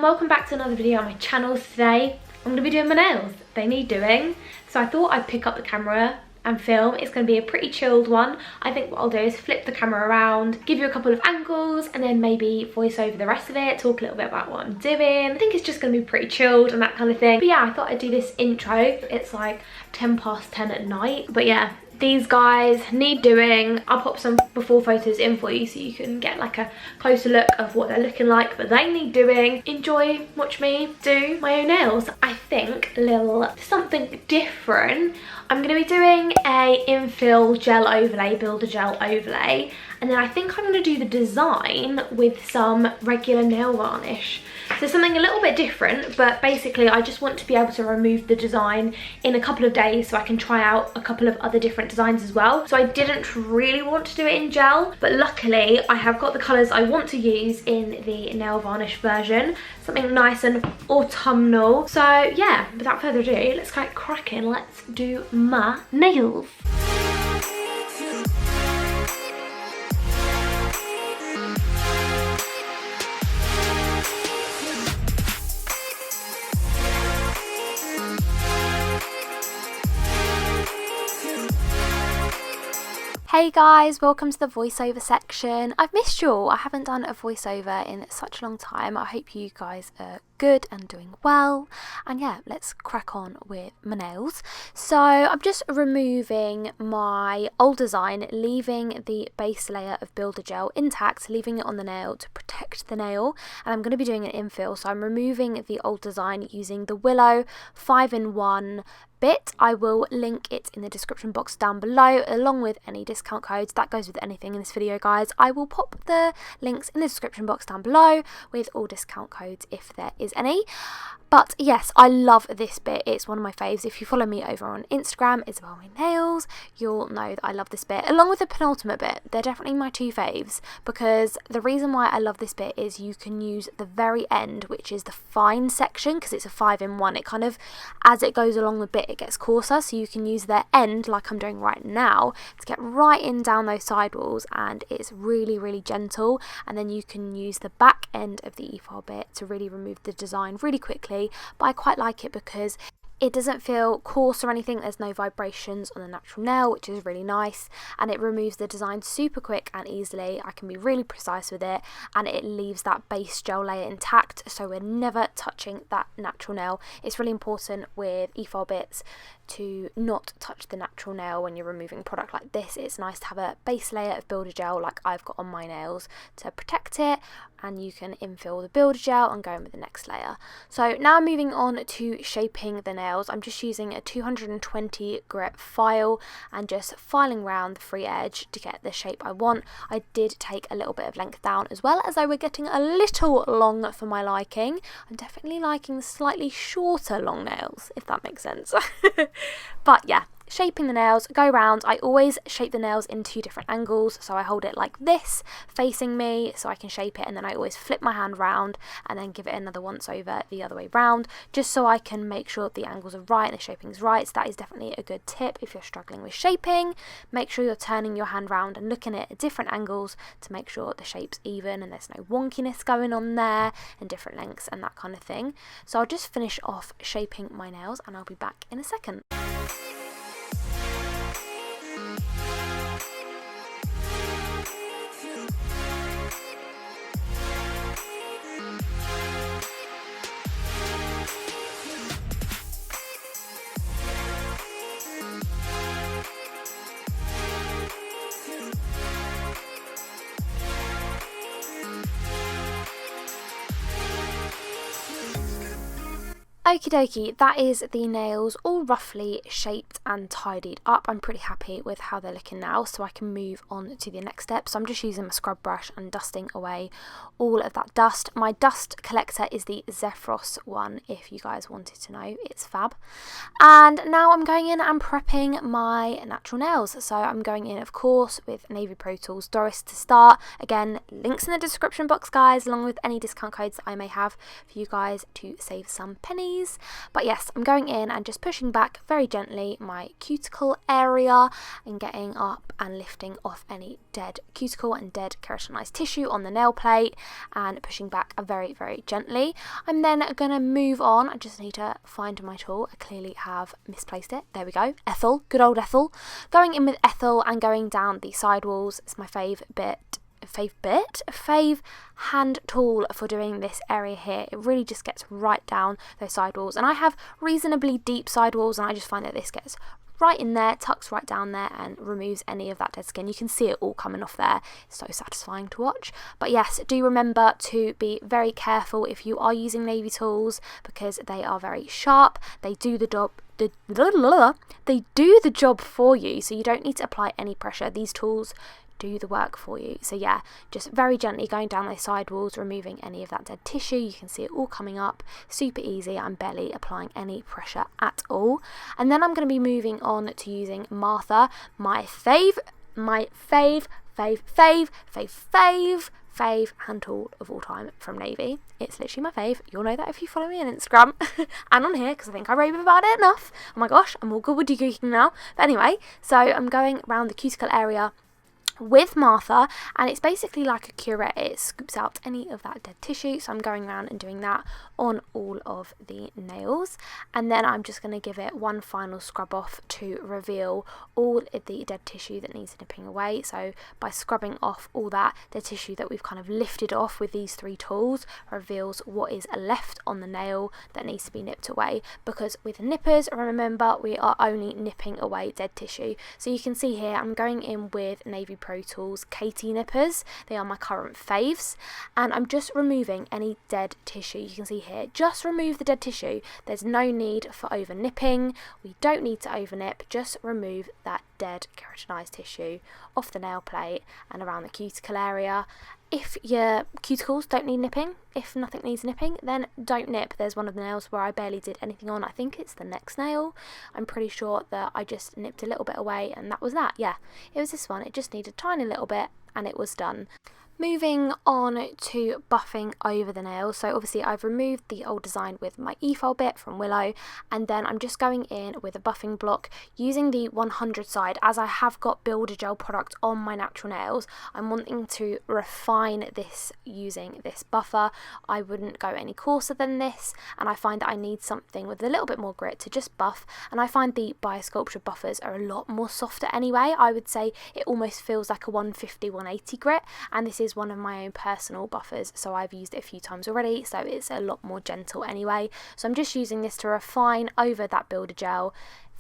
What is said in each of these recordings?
welcome back to another video on my channel. Today I'm going to be doing my nails. They need doing, so I thought I'd pick up the camera and film. It's going to be a pretty chilled one. I think what I'll do is flip the camera around, give you a couple of angles, and then maybe voice over the rest of it, talk a little bit about what I'm doing. I think it's just going to be pretty chilled and that kind of thing. But yeah, I thought I'd do this intro. It's like 10 past 10 at night. But yeah, these guys need doing. I'll pop some before photos in for you so you can get like a closer look of what they're looking like, but they need doing. Enjoy, watch me do my own nails. I think a little something different. I'm going to be doing a infill gel overlay, builder gel overlay, and then I think I'm going to do the design with some regular nail varnish. So something a little bit different, but basically I just want to be able to remove the design in a couple of days so I can try out a couple of other different designs as well. So I didn't really want to do it in gel, but luckily I have got the colours I want to use in the nail varnish version. Something nice and autumnal. So yeah, without further ado, let's get cracking. Let's do my nails. Hey guys, welcome to the voiceover section. I've missed you all. I haven't done a voiceover in such a long time. I hope you guys are good and doing well. And yeah, let's crack on with my nails. So I'm just removing my old design, leaving the base layer of builder gel intact, leaving it on the nail to protect the nail. And I'm going to be doing an infill, so I'm removing the old design using the Willow 5-in-1 bit. I will link it in the description box down below, along with any discount codes. That goes with anything in this video, guys. I will pop the links in the description box down below with all discount codes if there is any. But yes, I love this bit. It's one of my faves. If you follow me over on Instagram, ISABELMAYNAILS, you'll know that I love this bit, along with the penultimate bit. They're definitely my two faves, because the reason why I love this bit is you can use the very end, which is the fine section, because it's a 5-in-1. It kind of, as it goes along the bit, it gets coarser, so you can use their end, like I'm doing right now, to get right in down those sidewalls, and it's really, really gentle. And then you can use the back end of the INFILL bit to really remove the design really quickly. But I quite like it because it doesn't feel coarse or anything. There's no vibrations on the natural nail, which is really nice, and it removes the design super quick and easily. I can be really precise with it, and it leaves that base gel layer intact, so we're never touching that natural nail. It's really important with INFILL bits to not touch the natural nail when you're removing product like this. It's nice to have a base layer of builder gel like I've got on my nails to protect it, and you can infill the builder gel and go in with the next layer. So now moving on to shaping the nails, I'm just using a 220 grit file and just filing around the free edge to get the shape I want. I did take a little bit of length down as well, as they were getting a little long for my liking. I'm definitely liking the slightly shorter long nails, if that makes sense. But yeah, shaping the nails, go round. I always shape the nails in two different angles, so I hold it like this facing me so I can shape it, and then I always flip my hand round and then give it another once over the other way round, just so I can make sure the angles are right and the shaping is right. So that is definitely a good tip if you're struggling with shaping. Make sure you're turning your hand round and looking at different angles to make sure the shape's even and there's no wonkiness going on there, and different lengths and that kind of thing. So I'll just finish off shaping my nails and I'll be back in a second. Okie dokie, that is the nails all roughly shaped and tidied up. I'm pretty happy with how they're looking now, so I can move on to the next step. So I'm just using my scrub brush and dusting away all of that dust. My dust collector is the Zephros one, if you guys wanted to know. It's fab. And now I'm going in and prepping my natural nails. So I'm going in, of course, with Navy Pro Tools Doris to start. Again, links in the description box, guys, along with any discount codes that I may have for you guys to save some pennies. knees. But yes, I'm going in and just pushing back very gently my cuticle area and getting up and lifting off any dead cuticle and dead keratinized tissue on the nail plate and pushing back very, very gently. I'm then going to move on. I just need to find my tool. I clearly have misplaced it. There we go. Ethel, good old Ethel. Going in with Ethel and going down the sidewalls. It's my fave hand tool for doing this area here. It really just gets right down those sidewalls, and I have reasonably deep sidewalls, and I just find that this gets right in there, tucks right down there and removes any of that dead skin. You can see it all coming off there. It's so satisfying to watch. But yes, do remember to be very careful if you are using navy tools, because they are very sharp. They do the job. They do the job for you, so you don't need to apply any pressure. These tools do the work for you. So yeah, just very gently going down those sidewalls, removing any of that dead tissue. You can see it all coming up, super easy. I'm barely applying any pressure at all. And then I'm going to be moving on to using Martha, my fave hand tool of all time from Navy. It's literally my fave. You'll know that if you follow me on Instagram and on here, because I think I rave about it enough. Oh my gosh, I'm all good with degreasing now. But anyway, so I'm going around the cuticle area with Martha, and it's basically like a curette. It scoops out any of that dead tissue, so I'm going around and doing that on all of the nails, and then I'm just going to give it one final scrub off to reveal all of the dead tissue that needs nipping away. So by scrubbing off all that dead tissue that we've kind of lifted off with these three tools, reveals what is left on the nail that needs to be nipped away, because with nippers, remember, we are only nipping away dead tissue. So you can see here I'm going in with Navy Pro Tools Katie nippers. They are my current faves, and I'm just removing any dead tissue. You can see here, just remove the dead tissue. There's no need for over nipping. We don't need to over nip, just remove that dead keratinized tissue off the nail plate and around the cuticle area. If your cuticles don't need nipping, if nothing needs nipping, then don't nip. There's one of the nails where I barely did anything on. I think it's the next nail. I'm pretty sure that I just nipped a little bit away, and that was that. Yeah, it was this one. It just needed a tiny little bit and it was done. Moving on to buffing over the nails. So obviously I've removed the old design with my INFILL bit from Willow, and then I'm just going in with a buffing block using the 100 side. As I have got Builder Gel product on my natural nails, I'm wanting to refine this using this buffer. I wouldn't go any coarser than this, and I find that I need something with a little bit more grit to just buff, and I find the Biosculpture buffers are a lot more softer anyway. I would say it almost feels like a 150-180 grit, and this is one of my own personal buffers, so I've used it a few times already, so it's a lot more gentle anyway. So I'm just using this to refine over that Builder Gel,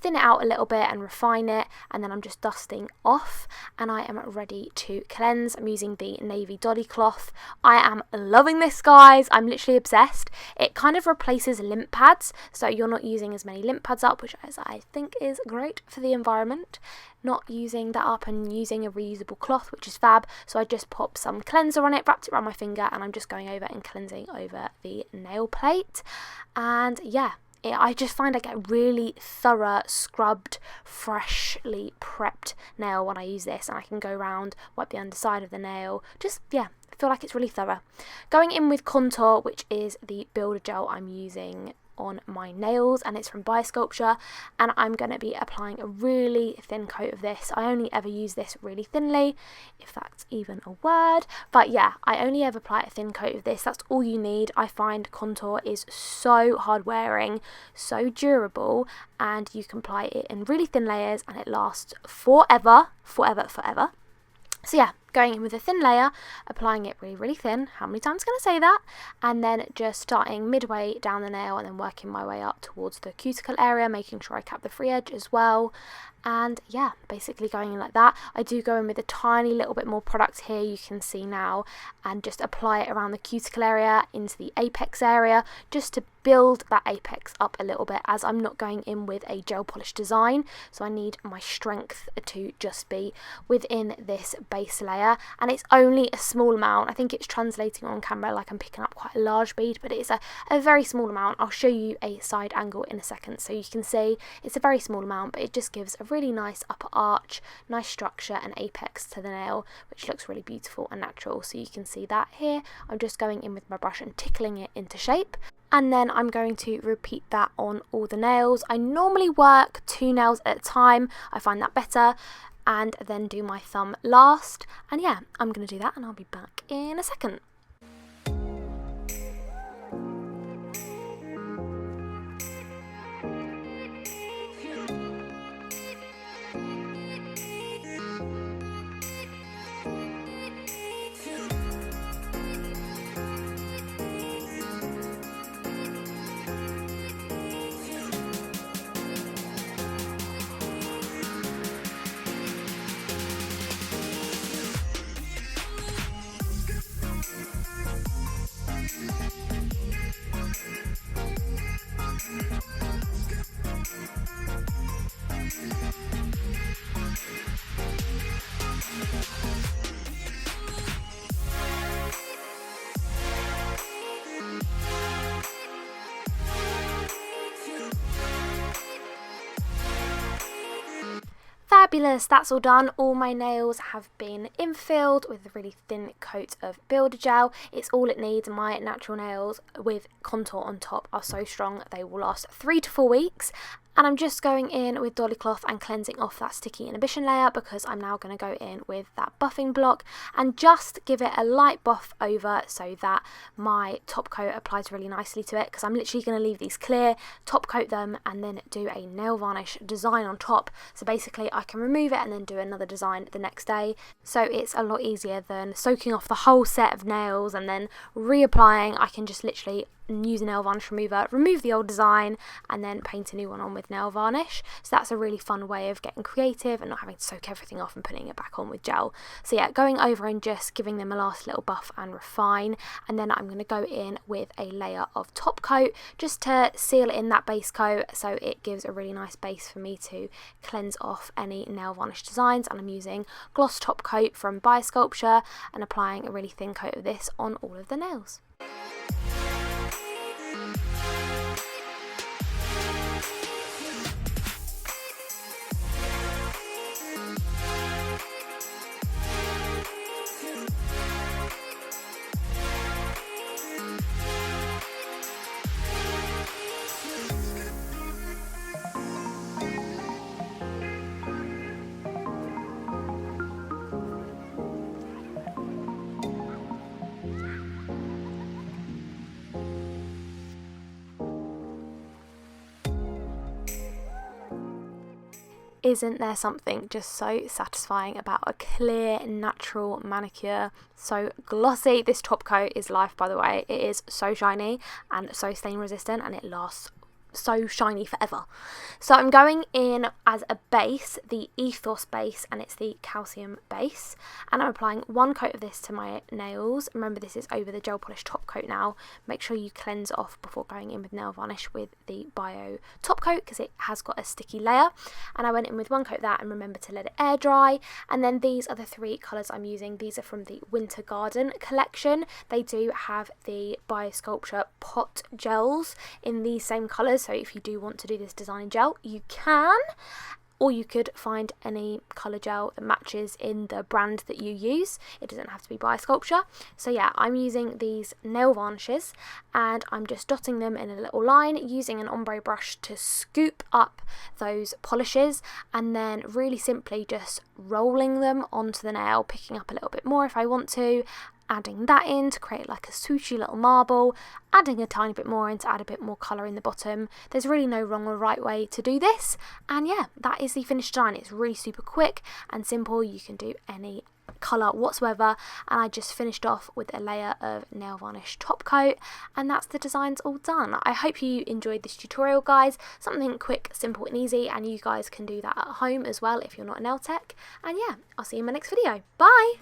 thin it out a little bit and refine it, and then I'm just dusting off, and I am ready to cleanse. I'm using the Navy Dolly cloth. I am loving this, guys. I'm literally obsessed. It kind of replaces lint pads, so you're not using as many lint pads up, which I think is great for the environment. Not using that up and using a reusable cloth, which is fab. So I just popped some cleanser on it, wrapped it around my finger, and I'm just going over and cleansing over the nail plate. And yeah, I just find I get really thorough, scrubbed, freshly prepped nail when I use this, and I can go around, wipe the underside of the nail, just, yeah, I feel like it's really thorough. Going in with Contour, which is the Builder Gel I'm using on my nails, and it's from Biosculpture, and I'm going to be applying a really thin coat of this. I only ever use this really thinly, if that's even a word, but yeah, I only ever apply a thin coat of this. That's all you need. I find Contour is so hard wearing, so durable, and you can apply it in really thin layers and it lasts forever. So yeah, going in with a thin layer, applying it really, really thin. How many times can I say that? And then just starting midway down the nail and then working my way up towards the cuticle area, making sure I cap the free edge as well. And yeah, basically going in like that. I do go in with a tiny little bit more product here, you can see now, and just apply it around the cuticle area into the apex area, just to build that apex up a little bit, as I'm not going in with a gel polish design, so I need my strength to just be within this base layer. And it's only a small amount. I think it's translating on camera like I'm picking up quite a large bead, but it's a very small amount. I'll show you a side angle in a second so you can see it's a very small amount, but it just gives a really nice upper arch, nice structure and apex to the nail, which looks really beautiful and natural. So you can see that here. I'm just going in with my brush and tickling it into shape. And then I'm going to repeat that on all the nails. I normally work 2 nails at a time, I find that better, and then do my thumb last. And yeah, I'm going to do that and I'll be back in a second. Fabulous, that's all done. All my nails have been infilled with a really thin coat of builder gel. It's all it needs. My natural nails with contour on top are so strong they will last 3 to 4 weeks. And I'm just going in with Dolly Cloth and cleansing off that sticky inhibition layer because I'm now going to go in with that buffing block and just give it a light buff over so that my top coat applies really nicely to it, because I'm literally going to leave these clear, top coat them and then do a nail varnish design on top. So basically I can remove it and then do another design the next day. So it's a lot easier than soaking off the whole set of nails and then reapplying. I can just literally use a nail varnish remover, remove the old design and then paint a new one on with nail varnish. So that's a really fun way of getting creative and not having to soak everything off and putting it back on with gel. So yeah, going over and just giving them a last little buff and refine, and then I'm going to go in with a layer of top coat just to seal in that base coat so it gives a really nice base for me to cleanse off any nail varnish designs. And I'm using gloss top coat from Biosculpture and applying a really thin coat of this on all of the nails. Isn't there something just so satisfying about a clear, natural manicure? So glossy. This top coat is life, by the way. It is so shiny and so stain resistant, and it lasts so shiny forever. So I'm going in as a base, the Ethos base, and it's the calcium base, and I'm applying 1 coat of this to my nails. Remember, this is over the gel polish top coat now. Make sure you cleanse off before going in with nail varnish with the Bio top coat because it has got a sticky layer. And I went in with 1 coat of that, and remember to let it air dry. And then these are the 3 colours I'm using. These are from the Winter Garden collection. They do have the Biosculpture pot gels in these same colours, so if you do want to do this design in gel, you can, or you could find any colour gel that matches in the brand that you use. It doesn't have to be Biosculpture. So yeah, I'm using these nail varnishes and I'm just dotting them in a little line using an ombre brush to scoop up those polishes, and then really simply just rolling them onto the nail, picking up a little bit more if I want to, adding that in to create like a swooshy little marble, adding a tiny bit more in to add a bit more colour in the bottom. There's really no wrong or right way to do this, and yeah, that is the finished design. It's really super quick and simple. You can do any colour whatsoever, and I just finished off with a layer of nail varnish top coat, and that's the designs all done. I hope you enjoyed this tutorial, guys. Something quick, simple and easy, and you guys can do that at home as well if you're not a nail tech. And yeah, I'll see you in my next video. Bye!